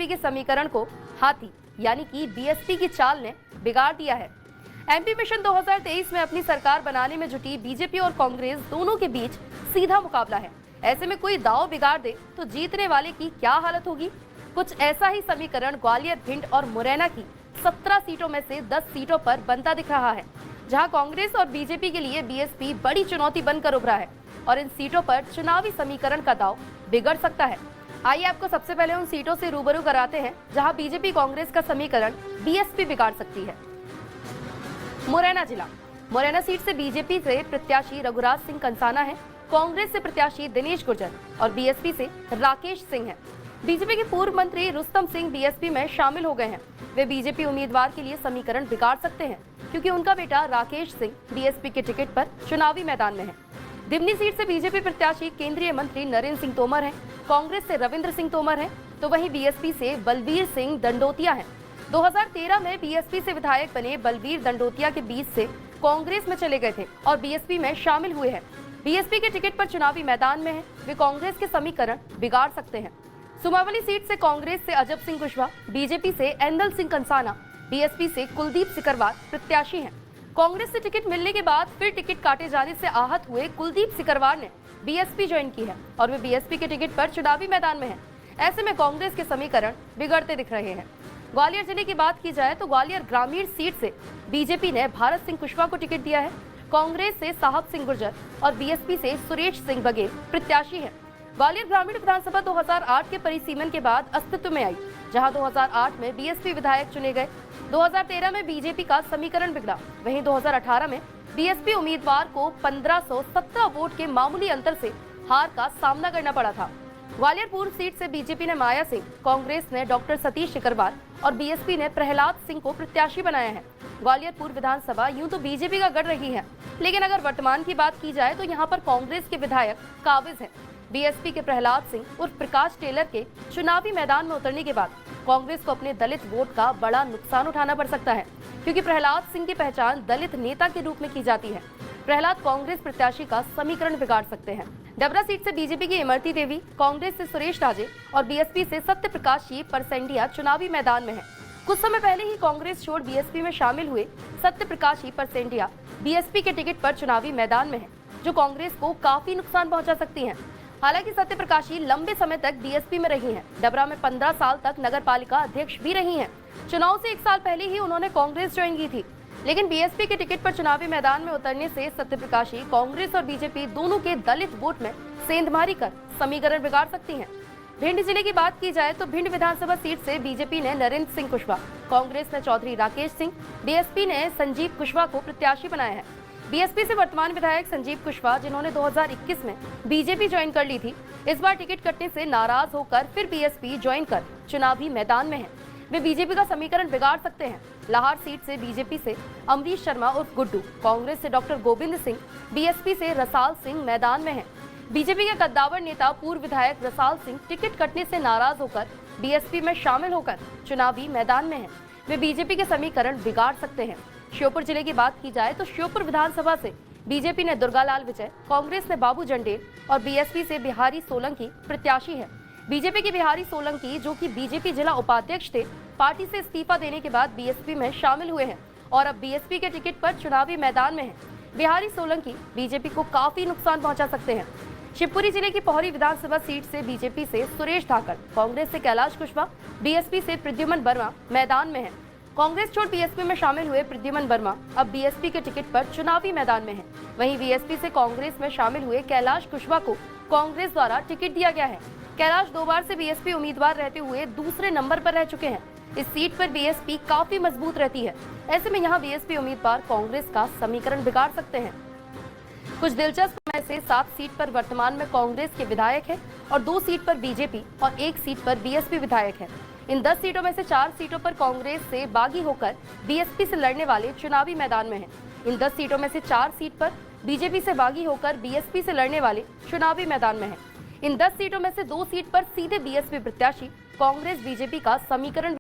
के समीकरण को हाथी यानी कि बीएसपी की चाल ने बिगाड़ दिया है। एमपी मिशन 2023 में अपनी सरकार बनाने में जुटी बीजेपी और कांग्रेस दोनों के बीच सीधा मुकाबला है। ऐसे में कोई दांव बिगाड़ दे तो जीतने वाले की क्या हालत होगी। कुछ ऐसा ही समीकरण ग्वालियर, भिंड और मुरैना की 17 सीटों में से 10 सीटों पर बनता दिख रहा है, जहां कांग्रेस और बीजेपी के लिए बीएसपी बड़ी चुनौती बनकर उभरा है और इन सीटों पर चुनावी समीकरण का दांव बिगड़ सकता है। आइए आपको सबसे पहले उन सीटों से रूबरू कराते हैं जहां बीजेपी कांग्रेस का समीकरण बीएसपी बिगाड़ सकती है। मुरैना जिला। मुरैना सीट से बीजेपी से प्रत्याशी रघुराज सिंह कंसाना है, कांग्रेस से प्रत्याशी दिनेश गुर्जर और बीएसपी से राकेश सिंह है। बीजेपी के पूर्व मंत्री रुस्तम सिंह बीएसपी में शामिल हो गए हैं। वे बीजेपी उम्मीदवार के लिए समीकरण बिगाड़ सकते हैं क्योंकि उनका बेटा राकेश सिंह बीएसपी के टिकट पर चुनावी मैदान में है। दिमनी सीट से बीजेपी प्रत्याशी केंद्रीय मंत्री नरेंद्र सिंह तोमर हैं, कांग्रेस से रविंद्र सिंह तोमर हैं, तो वहीं बीएसपी से बलबीर सिंह दंडोतिया हैं। 2013 में बीएसपी से विधायक बने बलबीर दंडोतिया के बीच से कांग्रेस में चले गए थे और बीएसपी में शामिल हुए हैं। बीएसपी के टिकट पर चुनावी मैदान में है, वे कांग्रेस के समीकरण बिगाड़ सकते हैं। सुमावली सीट से कांग्रेस से अजब सिंह कुशवाहा, बीजेपी से एंदल सिंह कंसाना, बीएसपी से कुलदीप सिकरवार प्रत्याशी हैं। कांग्रेस से टिकट मिलने के बाद फिर टिकट काटे जाने से आहत हुए कुलदीप सिकरवार ने बीएसपी ज्वाइन की है और वे बीएसपी के टिकट पर चुनावी मैदान में हैं। ऐसे में कांग्रेस के समीकरण बिगड़ते दिख रहे हैं। ग्वालियर जिले की बात की जाए तो ग्वालियर ग्रामीण सीट से बीजेपी ने भारत सिंह कुशवाहा को टिकट दिया है, कांग्रेस से साहब सिंह गुर्जर और बीएसपी से सुरेश सिंह बघेल प्रत्याशी है। ग्वालियर ग्रामीण विधानसभा 2008 के परिसीमन के बाद अस्तित्व में आई, जहां 2008 में बीएसपी विधायक चुने गए। 2013 में बीजेपी का समीकरण बिगड़ा, वहीं 2018 में बीएसपी उम्मीदवार को 1517 वोट के मामूली अंतर से हार का सामना करना पड़ा था। ग्वालियर पूर्व सीट से बीजेपी ने माया सिंह, कांग्रेस ने डॉक्टर सतीश सिकरवार और बीएसपी ने प्रहलाद सिंह को प्रत्याशी बनाया है। ग्वालियर पूर्व विधानसभा यूं तो बीजेपी का गढ़ रही है, लेकिन अगर वर्तमान की बात की जाए तो यहाँ पर कांग्रेस के विधायक काबिज है। बीएसपी के प्रहलाद सिंह उर्फ प्रकाश टेलर के चुनावी मैदान में उतरने के बाद कांग्रेस को अपने दलित वोट का बड़ा नुकसान उठाना पड़ सकता है, क्योंकि प्रहलाद सिंह की पहचान दलित नेता के रूप में की जाती है। प्रहलाद कांग्रेस प्रत्याशी का समीकरण बिगाड़ सकते हैं। डबरा सीट से बीजेपी की इमरती देवी, कांग्रेस से सुरेश राजे और बीएसपी से सत्य प्रकाश परसेंडिया चुनावी मैदान में है। कुछ समय पहले ही कांग्रेस छोड़ बीएसपी में शामिल हुए सत्य प्रकाश परसेंडिया बीएसपी के टिकट पर चुनावी मैदान में है, जो कांग्रेस को काफी नुकसान पहुंचा सकती है। हालांकि सत्य प्रकाशी लंबे समय तक बीएसपी में रही हैं। डबरा में 15 साल तक नगर पालिका अध्यक्ष भी रही हैं। चुनाव से 1 साल पहले ही उन्होंने कांग्रेस ज्वाइन की थी, लेकिन बीएसपी के टिकट पर चुनावी मैदान में उतरने से सत्य प्रकाशी कांग्रेस और बीजेपी दोनों के दलित वोट में सेंधमारी कर समीकरण बिगाड़ सकती हैं। भिंड जिले की बात की जाए तो भिंड विधानसभा सीट से बीजेपी ने नरेंद्र सिंह कुशवाहा, कांग्रेस ने चौधरी राकेश सिंह, बीएसपी ने संजीव कुशवाहा को प्रत्याशी बनाया है। बीएसपी से वर्तमान विधायक संजीव कुशवाहा, जिन्होंने 2021 में बीजेपी ज्वाइन कर ली थी, इस बार टिकट कटने से नाराज होकर फिर बीएसपी ज्वाइन कर चुनावी मैदान में हैं। वे बीजेपी का समीकरण बिगाड़ सकते हैं। लाहौर सीट से बीजेपी से अमरीश शर्मा उर्फ गुड्डू, कांग्रेस से डॉक्टर गोविंद सिंह, बीएसपी से रसाल सिंह मैदान में हैं। बीजेपी के कद्दावर नेता पूर्व विधायक रसाल सिंह टिकट कटने से नाराज होकर बीएसपी में शामिल होकर चुनावी मैदान में हैं। वे बीजेपी के समीकरण बिगाड़ सकते हैं। श्योपुर जिले की बात की जाए तो श्योपुर विधानसभा से बीजेपी ने दुर्गालाल विजय, कांग्रेस ने बाबू जंडेल और बीएसपी से बिहारी सोलंकी प्रत्याशी है। बीजेपी के बिहारी सोलंकी, जो कि बीजेपी जिला उपाध्यक्ष थे, पार्टी से इस्तीफा देने के बाद बीएसपी में शामिल हुए हैं और अब बीएसपी के टिकट पर चुनावी मैदान में है। बिहारी सोलंकी बीजेपी को काफी नुकसान पहुंचा सकते हैं। शिवपुरी जिले की पोहरी विधानसभा सीट से बीजेपी से सुरेश धाकड़, कांग्रेस से कैलाश कुशवाहा, बीएसपी से प्रद्युमन वर्मा मैदान में है। कांग्रेस छोड़ बीएसपी में शामिल हुए प्रद्युमन वर्मा अब बीएसपी के टिकट पर चुनावी मैदान में है। वहीं बीएसपी से कांग्रेस में शामिल हुए कैलाश कुशवाहा को कांग्रेस द्वारा टिकट दिया गया है। कैलाश 2 बार से बीएसपी उम्मीदवार रहते हुए दूसरे नंबर पर रह चुके हैं। इस सीट पर बीएसपी काफी मजबूत रहती है। ऐसे में यहाँ बीएसपी उम्मीदवार कांग्रेस का समीकरण बिगाड़ सकते हैं। कुछ दिलचस्प में से 7 सीट पर वर्तमान में कांग्रेस के विधायक है और 2 सीट पर बीजेपी और 1 सीट पर बीएसपी विधायक है। इन 10 सीटों में से 4 सीटों पर कांग्रेस से बागी होकर बीएसपी से लड़ने वाले चुनावी मैदान में हैं। इन 10 सीटों में से 4 सीट पर बीजेपी से बागी होकर बीएसपी से लड़ने वाले चुनावी मैदान में हैं। इन 10 सीटों में से 2 सीट पर सीधे बीएसपी प्रत्याशी कांग्रेस बीजेपी का समीकरण